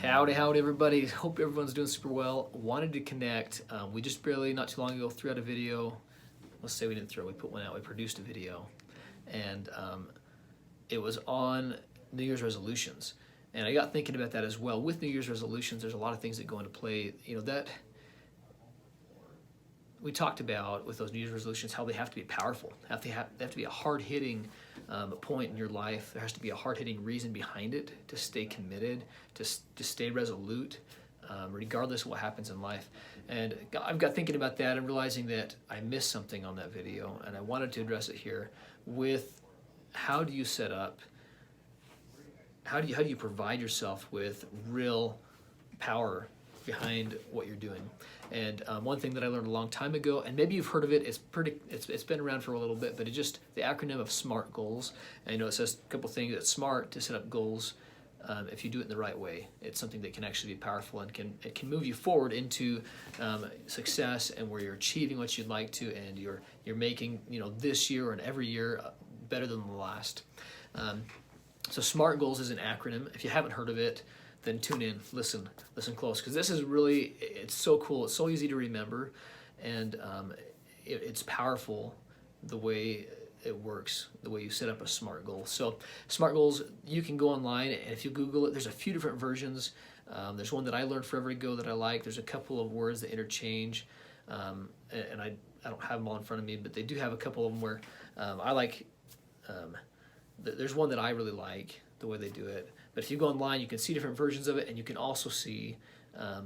Howdy, howdy, everybody. Hope everyone's doing super well. Wanted to connect. We just barely, not too long ago, threw out a video. Let's say we didn't throw, we put one out. We produced a video. And it was on New Year's resolutions. And I got thinking about that as well. With New Year's resolutions, there's a lot of things that go into play. That we talked about with those New Year's resolutions, how they have to be powerful. They have to be a hard-hitting point in your life. There has to be a hard-hitting reason behind it to stay committed, to stay resolute, regardless of what happens in life. And I've got thinking about that and realizing that I missed something on that video, and I wanted to address it here with how do you set up, how do you provide yourself with real power behind what you're doing. And one thing that I learned a long time ago, and maybe you've heard of it, it's been around for a little bit, but it's just the acronym of SMART goals. And it says a couple things. It's smart to set up goals if you do it in the right way. It's something that can actually be powerful and can move you forward into success, and where you're achieving what you'd like to, and you're making this year and every year better than the last. So SMART goals is an acronym. If you haven't heard of it, then tune in, listen close, because this is really, it's so cool, it's so easy to remember, and it's powerful the way it works, the way you set up a SMART goal. So SMART goals, you can go online, and if you Google it, there's a few different versions. There's one that I learned forever ago that I like. There's a couple of words that interchange, and I don't have them all in front of me, but they do have a couple of them where I like, there's one that I really like, the way they do it. But if you go online, you can see different versions of it, and you can also see a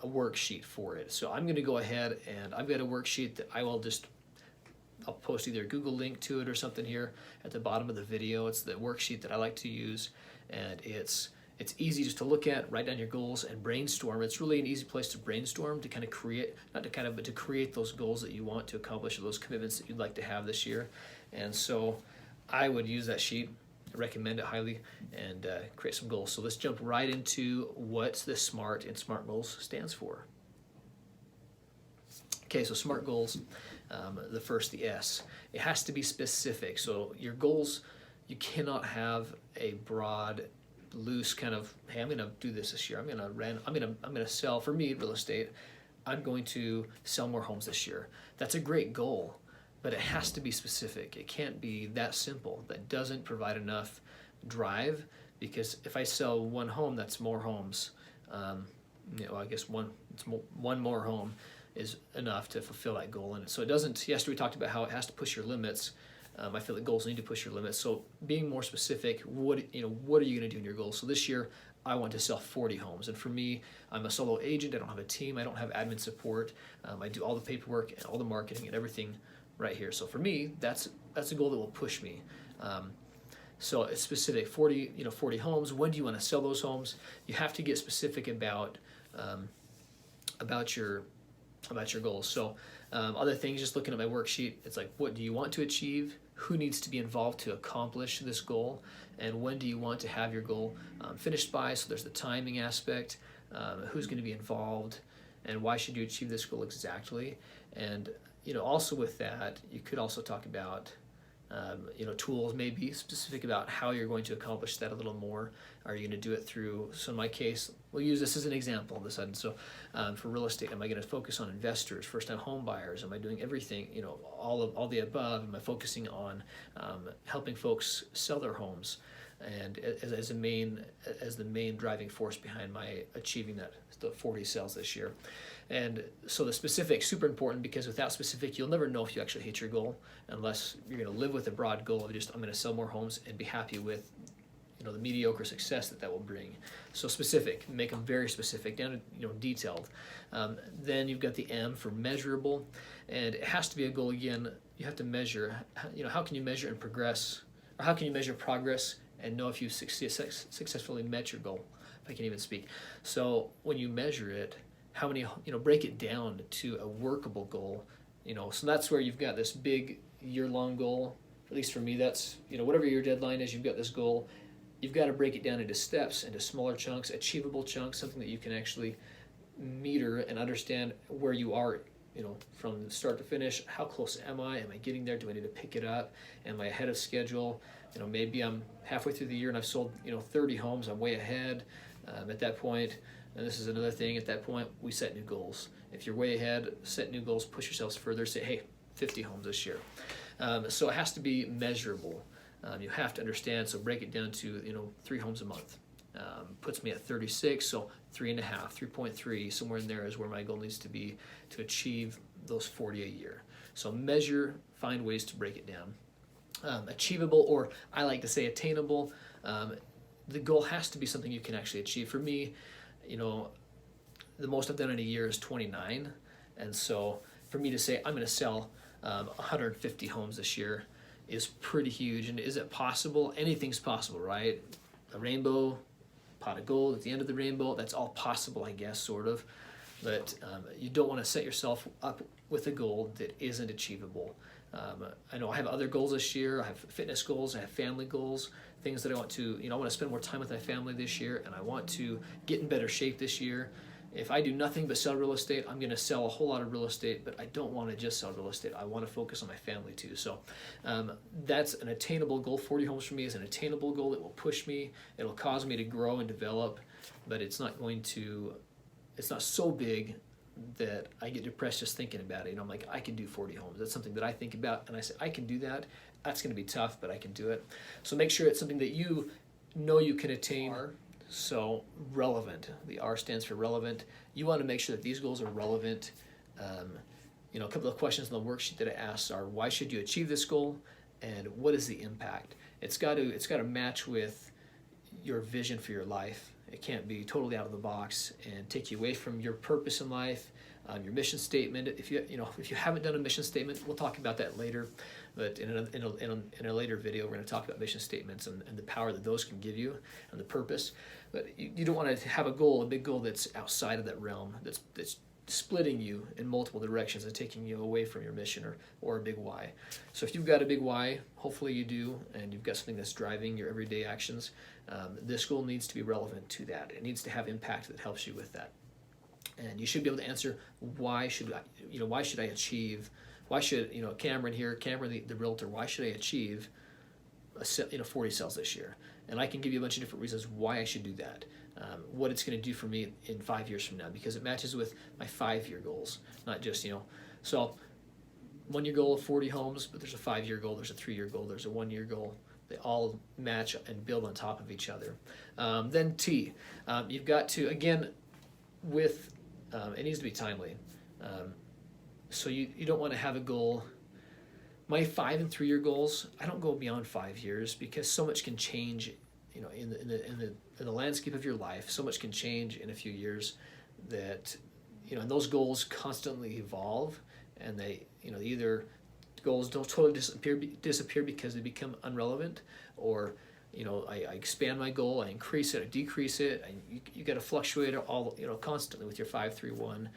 worksheet for it. So I'm going to go ahead, and I've got a worksheet that I'll post either a Google link to it or something here at the bottom of the video. It's the worksheet that I like to use, and it's easy just to look at, write down your goals, and brainstorm. It's really an easy place to brainstorm, to kind of create, but to create those goals that you want to accomplish, or those commitments that you'd like to have this year. And so I would use that sheet. I recommend it highly, and create some goals. So let's jump right into what the SMART and SMART goals stands for. Okay, so SMART goals, the S. It has to be specific. So your goals, you cannot have a broad, loose kind of, hey, I'm going to do this year. I'm going to sell, for me, real estate. I'm going to sell more homes this year. That's a great goal, but it has to be specific. It can't be that simple. That doesn't provide enough drive, because if I sell one home, that's more homes. I guess one more home is enough to fulfill that goal. And so it doesn't, yesterday we talked about how it has to push your limits. I feel that goals need to push your limits. So being more specific, what are you going to do in your goals? So this year, I want to sell 40 homes. And for me, I'm a solo agent. I don't have a team. I don't have admin support. I do all the paperwork and all the marketing and everything right here. So for me, that's a goal that will push me. So it's specific, 40 homes. When do you want to sell those homes? You have to get specific about your goals. So other things, just looking at my worksheet, it's like, what do you want to achieve? Who needs to be involved to accomplish this goal? And when do you want to have your goal finished by? So there's the timing aspect, who's going to be involved, and why should you achieve this goal exactly? And also with that, you could also talk about tools, maybe specific about how you're going to accomplish that a little more. Are you going to do it through, so in my case, we'll use this as an example of a sudden. So for real estate, am I going to focus on investors, first-time home buyers? Am I doing everything, all the above? Am I focusing on helping folks sell their homes, and as the main driving force behind my achieving the 40 sales this year? And so the specific, super important, because without specific, you'll never know if you actually hit your goal, unless you're going to live with a broad goal of just, I'm going to sell more homes and be happy with the mediocre success that will bring. So specific, make them very specific, down to detailed. Then you've got the M for measurable, and it has to be a goal. Again, you have to measure. How can you measure and progress, or how can you measure progress and know if you successfully met your goal? If I can even speak. So when you measure it, how many, break it down to a workable goal. So that's where you've got this big year-long goal. At least for me, that's whatever your deadline is, you've got this goal. You've got to break it down into steps, into smaller chunks, achievable chunks, something that you can actually meter and understand where you are, from start to finish. How close am I? Am I getting there? Do I need to pick it up? Am I ahead of schedule? Maybe I'm halfway through the year and I've sold, 30 homes. I'm way ahead. At that point, and this is another thing, at that point, we set new goals. If you're way ahead, set new goals, push yourselves further, say, hey, 50 homes this year. So it has to be measurable. You have to understand, so break it down to 3 homes a month. Puts me at 36, so 3.5, 3.3, somewhere in there is where my goal needs to be to achieve those 40 a year. So measure, find ways to break it down. Achievable, or I like to say attainable. The goal has to be something you can actually achieve. For me, the most I've done in a year is 29, and so for me to say I'm going to sell 150 homes this year is pretty huge. And is it possible? Anything's possible, right? A rainbow, pot of gold at the end of the rainbow, that's all possible, I guess, sort of. But you don't want to set yourself up with a goal that isn't achievable. I know I have other goals this year. I have fitness goals, I have family goals, things that I want to, I want to spend more time with my family this year, and I want to get in better shape this year. If I do nothing but sell real estate, I'm going to sell a whole lot of real estate, but I don't want to just sell real estate. I want to focus on my family too. So that's an attainable goal. 40 homes for me is an attainable goal that will push me. It'll cause me to grow and develop, but it's not so big that I get depressed just thinking about it. I'm like, I can do 40 homes. That's something that I think about, and I say, I can do that. That's going to be tough, but I can do it. So make sure it's something that you know you can attain. So relevant. The R stands for relevant. You want to make sure that these goals are relevant. A couple of questions on the worksheet that I asked are, why should you achieve this goal, and what is the impact? It's got to match with your vision for your life. It can't be totally out of the box and take you away from your purpose in life, your mission statement. If you haven't done a mission statement, we'll talk about that later. But in a later video, we're going to talk about mission statements and the power that those can give you and the purpose. But you don't want to have a big goal that's outside of that realm, that's splitting you in multiple directions and taking you away from your mission or a big why. So if you've got a big why, hopefully you do, and you've got something that's driving your everyday actions, this goal needs to be relevant to that. It needs to have impact that helps you with that. And you should be able to answer, why should I achieve, Cameron the realtor, why should I achieve 40 sales this year? And I can give you a bunch of different reasons why I should do that. What it's going to do for me in 5 years from now, because it matches with my 5-year goals, not just, so 1-year goal of 40 homes, but there's a 5-year goal, there's a 3-year goal, there's a 1-year goal. They all match and build on top of each other. Then T, you've got to, again, it needs to be timely. So you don't want to have a goal. My 5 and 3-year goals, I don't go beyond 5 years, because so much can change, in the landscape of your life. So much can change in a few years that, and those goals constantly evolve, and they, either goals don't totally disappear because they become irrelevant, or I expand my goal, I increase it, I decrease it. You got to fluctuate all constantly with your 5, 3, 1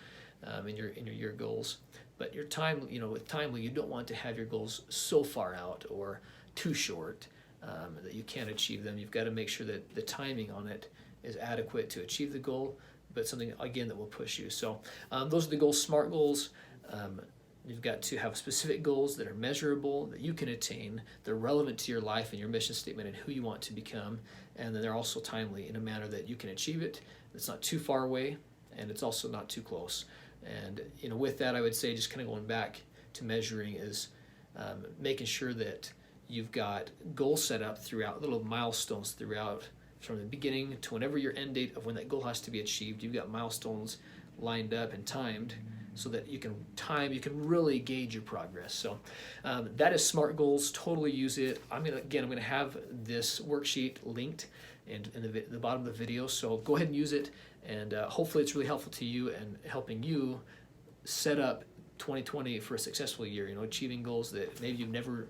in your year goals. But your time, with timely, you don't want to have your goals so far out or too short that you can't achieve them. You've got to make sure that the timing on it is adequate to achieve the goal, but something, again, that will push you. So those are the goals, SMART goals. You've got to have specific goals that are measurable, that you can attain, they're relevant to your life and your mission statement and who you want to become, and then they're also timely in a manner that you can achieve it. It's not too far away, and it's also not too close. And with that, I would say, just kind of going back to measuring, is making sure that you've got goals set up throughout, little milestones throughout, from the beginning to whenever your end date of when that goal has to be achieved. You've got milestones lined up and timed, so that you can really gauge your progress. So that is SMART goals. Totally use it. I'm gonna have this worksheet linked in the bottom of the video. So go ahead and use it, and hopefully it's really helpful to you and helping you set up 2020 for a successful year. Achieving goals that maybe you've never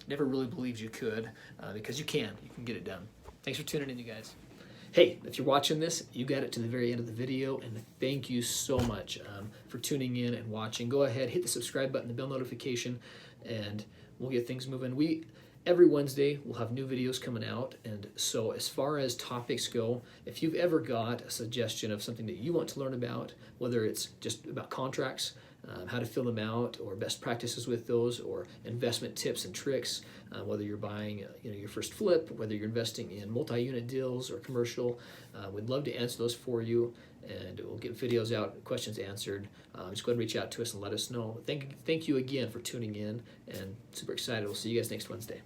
really believed you could, because you can get it done. Thanks for tuning in, you guys. Hey, if you're watching this, you got it to the very end of the video, and thank you so much for tuning in and watching. Go ahead, hit the subscribe button, the bell notification, and we'll get things moving. Every Wednesday, we'll have new videos coming out, and so as far as topics go, if you've ever got a suggestion of something that you want to learn about, whether it's just about contracts, how to fill them out, or best practices with those, or investment tips and tricks, whether you're buying your first flip, whether you're investing in multi-unit deals or commercial. We'd love to answer those for you, and we'll get videos out, questions answered. Just go ahead and reach out to us and let us know. Thank you again for tuning in, and super excited. We'll see you guys next Wednesday.